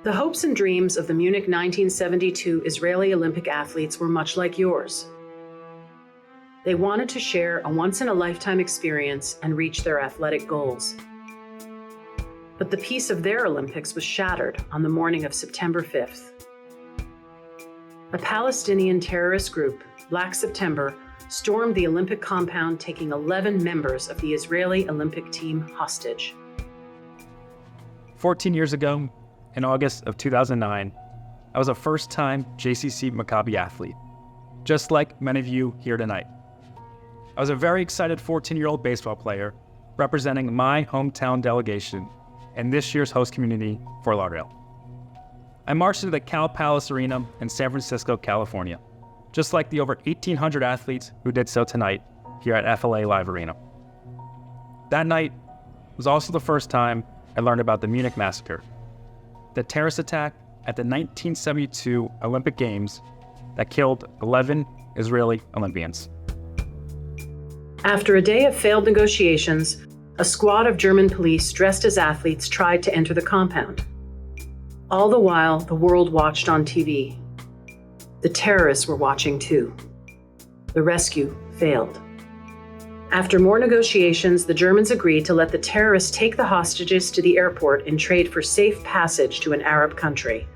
The hopes and dreams of the Munich 1972 Israeli Olympic athletes were much like yours. They wanted to share a once-in-a-lifetime experience and reach their athletic goals. But the peace of their Olympics was shattered on the morning of September 5th. A Palestinian terrorist group, Black September, stormed the Olympic compound, taking 11 members of the Israeli Olympic team hostage. 14 years ago, in August of 2009, I was a first-time JCC Maccabi athlete, just like many of you here tonight. I was a very excited 14-year-old baseball player representing my hometown delegation and this year's host community, Fort Lauderdale. I marched into the Cal Palace Arena in San Francisco, California, just like the over 1,800 athletes who did so tonight here at FLA Live Arena. That night was also the first time I learned about the Munich massacre, the terrorist attack at the 1972 Olympic Games that killed 11 Israeli Olympians. After a day of failed negotiations, a squad of German police dressed as athletes tried to enter the compound. All the while, the world watched on TV. The terrorists were watching too. The rescue failed. After more negotiations, the Germans agreed to let the terrorists take the hostages to the airport in trade for safe passage to an Arab country.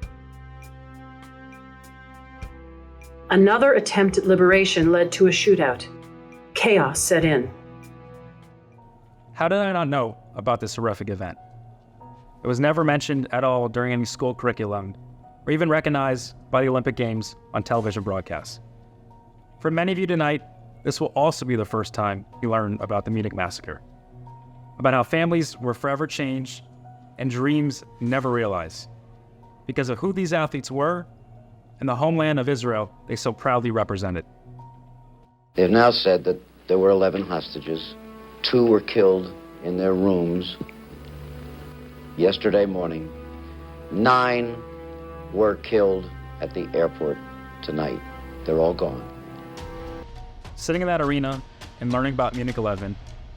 Another attempt at liberation led to a shootout. Chaos set in. How did I not know about this horrific event? It was never mentioned at all during any school curriculum, or even recognized by the Olympic Games on television broadcasts. For many of you tonight, this will also be the first time you learn about the Munich massacre, about how families were forever changed and dreams never realized because of who these athletes were and the homeland of Israel they so proudly represented. They have now said that there were 11 hostages. 2 were killed in their rooms yesterday morning. 9 were killed at the airport tonight. They're all gone. Sitting in that arena and learning about Munich 11,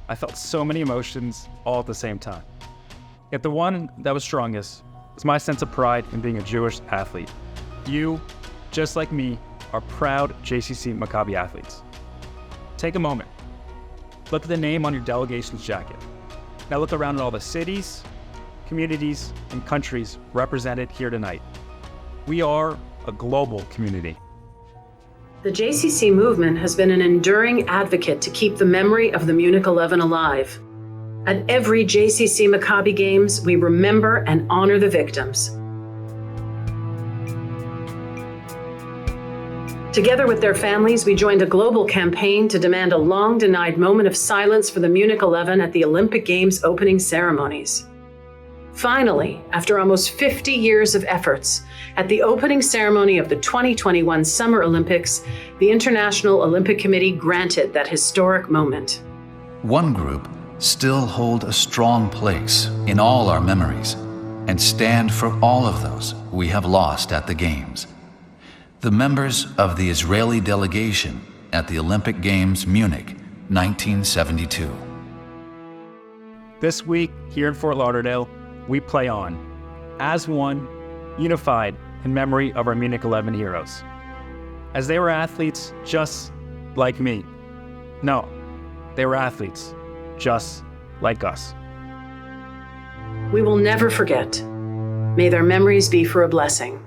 I felt so many emotions all at the same time. Yet the one that was strongest was my sense of pride in being a Jewish athlete. You, just like me, are proud JCC Maccabi athletes. Take a moment. Look at the name on your delegation's jacket. Now look around at all the cities, communities, and countries represented here tonight. We are a global community. The JCC movement has been an enduring advocate to keep the memory of the Munich 11 alive. At every JCC Maccabi Games, we remember and honor the victims. Together with their families, we joined a global campaign to demand a long-denied moment of silence for the Munich 11 at the Olympic Games opening ceremonies. Finally, after almost 50 years of efforts, at the opening ceremony of the 2021 Summer Olympics, the International Olympic Committee granted that historic moment. One group still hold a strong place in all our memories and stand for all of those we have lost at the Games. The members of the Israeli delegation at the Olympic Games Munich, 1972. This week, here in Fort Lauderdale, we play on, as one, unified in memory of our Munich 11 heroes. As they were athletes just like me. No, they were athletes just like us. We will never forget. May their memories be for a blessing.